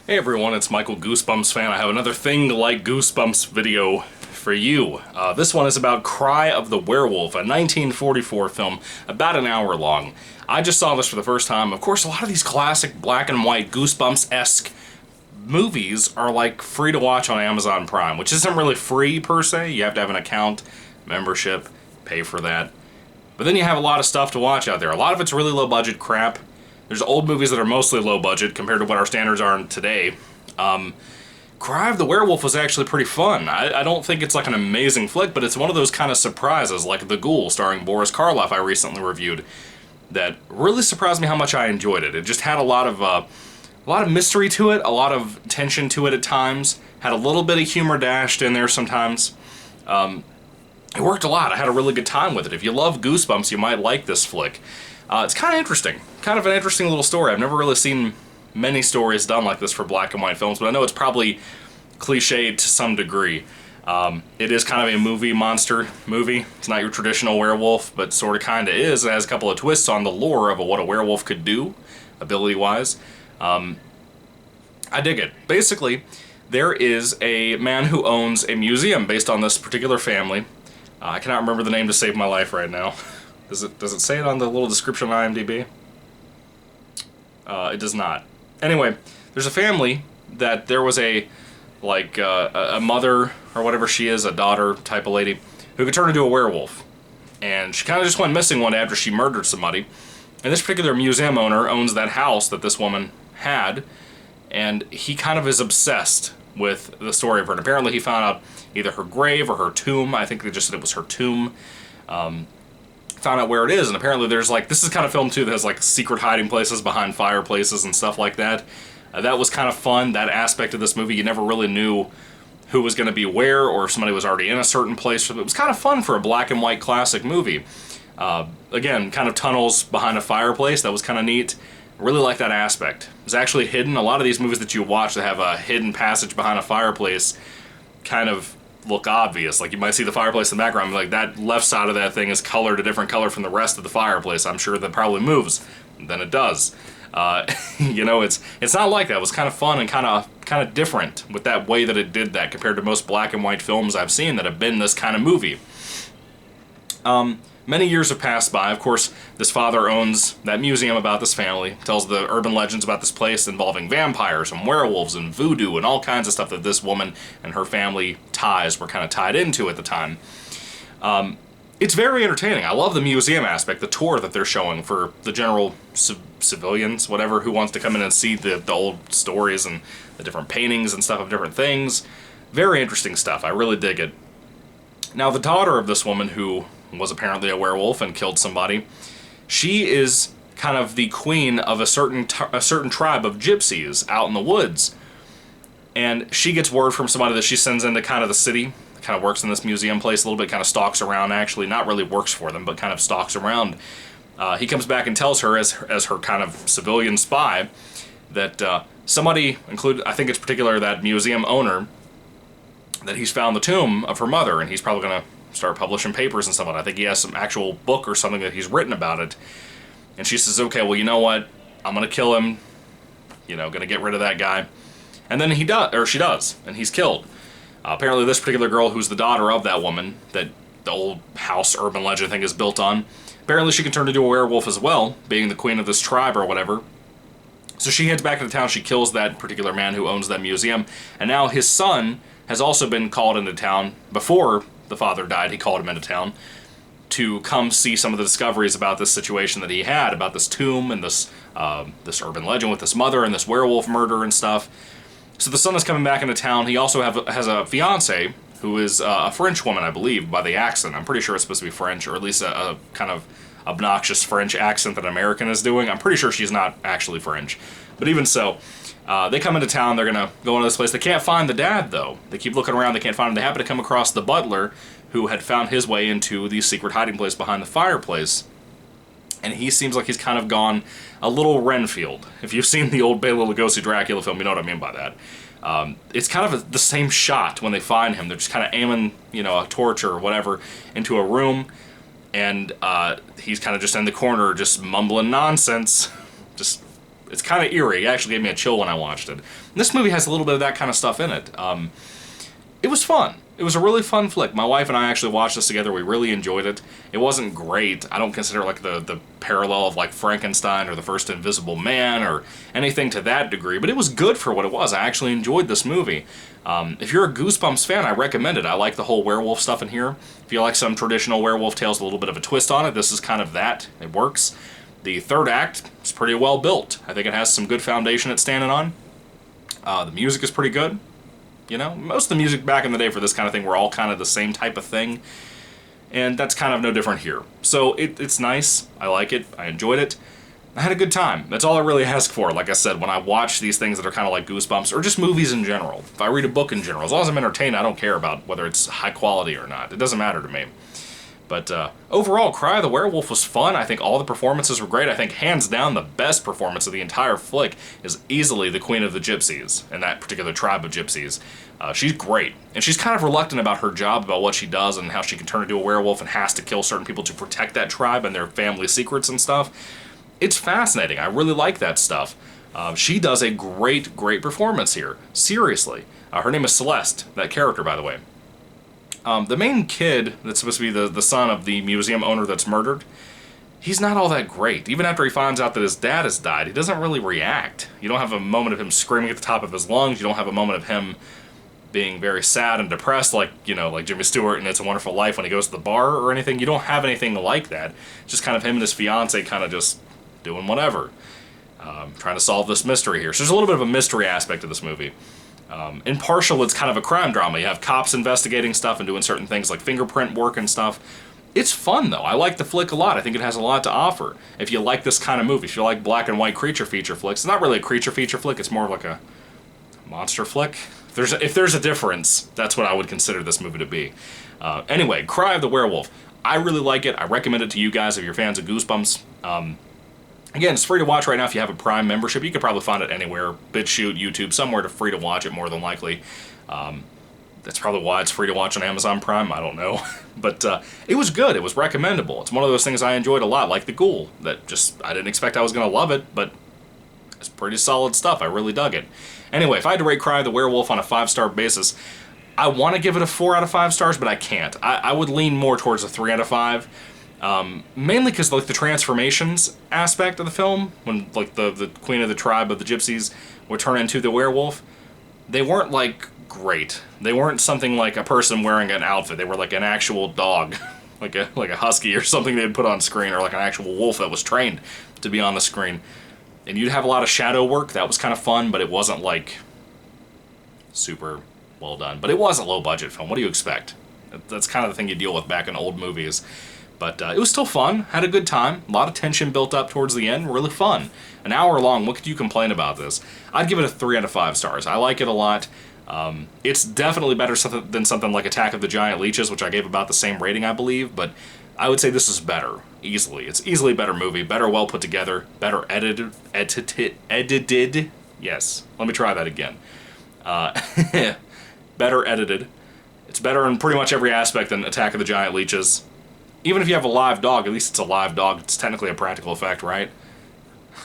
Hey everyone, it's Michael, Goosebumps fan. I have another Thing Like Goosebumps video for you. This one is about Cry of the Werewolf, a 1944 film, about an hour long. I just saw this for the first time. Of course, a lot of these classic black and white Goosebumps-esque movies are like free to watch on Amazon Prime, which isn't really free per se. You have to have an account, membership, pay for that. But then you have a lot of stuff to watch out there. A lot of it's really low budget crap. There's old movies that are mostly low budget compared to what our standards are today. Cry of the Werewolf was actually pretty fun. I don't think it's like an amazing flick, but it's one of those kind of surprises, like The Ghoul, starring Boris Karloff, I recently reviewed, that really surprised me how much I enjoyed it. It just had a lot of mystery to it, a lot of tension to it at times, had a little bit of humor dashed in there sometimes. It worked a lot. I had a really good time with it. If you love Goosebumps, you might like this flick. It's kind of interesting. Kind of an interesting little story. I've never really seen many stories done like this for black and white films, but I know it's probably cliched to some degree. It is kind of a movie monster movie. It's not your traditional werewolf, but sort of kind of is. It has a couple of twists on the lore of what a werewolf could do, ability-wise. I dig it. Basically, there is a man who owns a museum based on this particular family. I cannot remember the name to save my life right now. Does it say it on the little description on IMDb? It does not. Anyway, there's a family that there was a mother, or whatever she is, a daughter type of lady, who could turn into a werewolf. And she kind of just went missing one day after she murdered somebody. And this particular museum owner owns that house that this woman had, and he kind of is obsessed with the story of her. And apparently he found out either her grave or her tomb. I think they just said it was her tomb. Found out where it is, and apparently there's this is kind of film too that has secret hiding places behind fireplaces and stuff like that. That was kind of fun, that aspect of this movie. You never really knew who was going to be where, or if somebody was already in a certain place. It was kind of fun for a black and white classic movie. Again, kind of tunnels behind a fireplace, that was kind of neat. Really like that aspect. It's actually hidden. A lot of these movies that you watch that have a hidden passage behind a fireplace kind of look obvious. You might see the fireplace in the background, that left side of that thing is colored a different color from the rest of the fireplace. I'm sure that probably moves. Then it does. It's not like that. It was kind of fun and kind of different with that way that it did that compared to most black and white films I've seen that have been this kind of movie. Many years have passed by. Of course, this father owns that museum about this family, tells the urban legends about this place involving vampires and werewolves and voodoo and all kinds of stuff that this woman and her family ties were kind of tied into at the time. It's very entertaining. I love the museum aspect, the tour that they're showing for the general civilians, whatever, who wants to come in and see the old stories and the different paintings and stuff of different things. Very interesting stuff. I really dig it. Now, the daughter of this woman who was apparently a werewolf and killed somebody, she is kind of the queen of a certain tribe of gypsies out in the woods. And she gets word from somebody that she sends into kind of the city, kind of works in this museum place a little bit, kind of stalks around actually, not really works for them, but kind of stalks around. He comes back and tells her, as her kind of civilian spy, that somebody, I think it's particular that museum owner, that he's found the tomb of her mother, and he's probably going to start publishing papers and stuff. I think he has some actual book or something that he's written about it. And she says, okay, well, you know what? I'm going to kill him. Going to get rid of that guy. And then she does, and he's killed. Apparently this particular girl, who's the daughter of that woman, that the old house urban legend thing is built on, apparently she can turn into a werewolf as well, being the queen of this tribe or whatever. So she heads back into town, she kills that particular man who owns that museum, and now his son has also been called into town. Before the father died, he called him into town to come see some of the discoveries about this situation that he had, about this tomb and this urban legend with this mother and this werewolf murder and stuff. So the son is coming back into town. He also has a fiancée who is a French woman, I believe, by the accent. I'm pretty sure it's supposed to be French, or at least a kind of obnoxious French accent that an American is doing. I'm pretty sure she's not actually French. But even so, they come into town, they're going to go into this place. They can't find the dad, though. They keep looking around, they can't find him. They happen to come across the butler, who had found his way into the secret hiding place behind the fireplace. And he seems like he's kind of gone a little Renfield. If you've seen the old Bela Lugosi Dracula film, you know what I mean by that. It's kind of the same shot when they find him. They're just kind of aiming, a torch or whatever into a room, and he's kind of just in the corner, just mumbling nonsense, just it's kind of eerie. It actually gave me a chill when I watched it. And this movie has a little bit of that kind of stuff in it. It was fun. It was a really fun flick. My wife and I actually watched this together. We really enjoyed it. It wasn't great. I don't consider it like the parallel of like Frankenstein or The First Invisible Man or anything to that degree, but it was good for what it was. I actually enjoyed this movie. If you're a Goosebumps fan, I recommend it. I like the whole werewolf stuff in here. If you like some traditional werewolf tales with a little bit of a twist on it, this is kind of that. It works. The third act is pretty well built. I think it has some good foundation it's standing on. The music is pretty good. You know, most of the music back in the day for this kind of thing were all kind of the same type of thing, and that's kind of no different here. So it's nice. I like it. I enjoyed it. I had a good time. That's all I really ask for. Like I said, when I watch these things that are kind of like Goosebumps, or just movies in general, if I read a book in general, as long as I'm entertained, I don't care about whether it's high quality or not. It doesn't matter to me. But overall, Cry the Werewolf was fun. I think all the performances were great. I think hands down the best performance of the entire flick is easily the Queen of the Gypsies, and that particular tribe of gypsies. She's great, and she's kind of reluctant about her job, about what she does, and how she can turn into a werewolf and has to kill certain people to protect that tribe and their family secrets and stuff. It's fascinating. I really like that stuff. She does a great, great performance here. Seriously. Her name is Celeste, that character, by the way. The main kid that's supposed to be the son of the museum owner that's murdered, he's not all that great. Even after he finds out that his dad has died, he doesn't really react. You don't have a moment of him screaming at the top of his lungs. You don't have a moment of him being very sad and depressed like, you know, like Jimmy Stewart in It's a Wonderful Life when he goes to the bar or anything. You don't have anything like that. Just kind of him and his fiance kind of just doing whatever. Trying to solve this mystery here. So there's a little bit of a mystery aspect to this movie. In partial, it's kind of a crime drama. You have cops investigating stuff and doing certain things like fingerprint work and stuff. It's fun, though. I like the flick a lot. I think it has a lot to offer. If you like this kind of movie, if you like black and white creature feature flicks, it's not really a creature feature flick, it's more like a monster flick. If there's a difference, that's what I would consider this movie to be. Anyway, Cry of the Werewolf. I really like it. I recommend it to you guys if you're fans of Goosebumps. Again, it's free to watch right now if you have a Prime membership. You could probably find it anywhere, BitChute, YouTube, somewhere to free to watch it more than likely. That's probably why it's free to watch on Amazon Prime, I don't know. But it was good, it was recommendable. It's one of those things I enjoyed a lot, like The Ghoul, that just, I didn't expect I was going to love it, but it's pretty solid stuff, I really dug it. Anyway, if I had to rate Cry the Werewolf on a 5-star basis, I want to give it a 4 out of 5 stars, but I can't. I would lean more towards a 3 out of 5. Mainly because like the transformations aspect of the film, when like the queen of the tribe of the gypsies would turn into the werewolf, they weren't like great. They weren't something like a person wearing an outfit. They were like an actual dog, like a husky or something they'd put on screen, or like an actual wolf that was trained to be on the screen. And you'd have a lot of shadow work. That was kind of fun, but it wasn't like super well done. But it was a low budget film. What do you expect? That's kind of the thing you deal with back in old movies. But it was still fun, had a good time, a lot of tension built up towards the end, really fun. An hour long, what could you complain about this? I'd give it a 3 out of 5 stars. I like it a lot. It's definitely better than something like Attack of the Giant Leeches, which I gave about the same rating, I believe, but I would say this is better, easily. It's easily a better movie, better well put together, better edited, yes, let me try that again. Better edited. It's better in pretty much every aspect than Attack of the Giant Leeches. Even if you have a live dog, at least it's a live dog. It's technically a practical effect, right?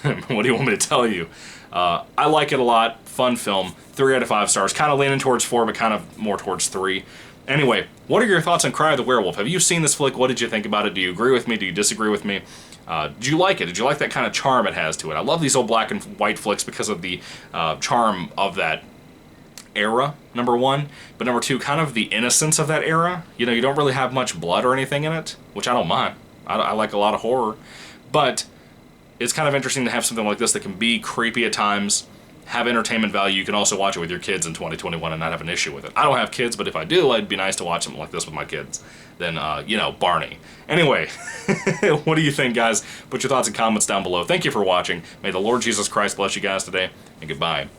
What do you want me to tell you? I like it a lot. Fun film. 3 out of 5 stars. Kind of leaning towards 4, but kind of more towards 3. Anyway, what are your thoughts on Cry of the Werewolf? Have you seen this flick? What did you think about it? Do you agree with me? Do you disagree with me? Did you like it? Did you like that kind of charm it has to it? I love these old black and white flicks because of the charm of that era, number one, but number two, kind of the innocence of that era. You know, you don't really have much blood or anything in it, which I don't mind. I like a lot of horror, but it's kind of interesting to have something like this that can be creepy at times, have entertainment value. You can also watch it with your kids in 2021 and not have an issue with it. I don't have kids, but if I do, it'd be nice to watch something like this with my kids. Then, you know, Barney. Anyway, what do you think, guys? Put your thoughts and comments down below. Thank you for watching. May the Lord Jesus Christ bless you guys today, and goodbye.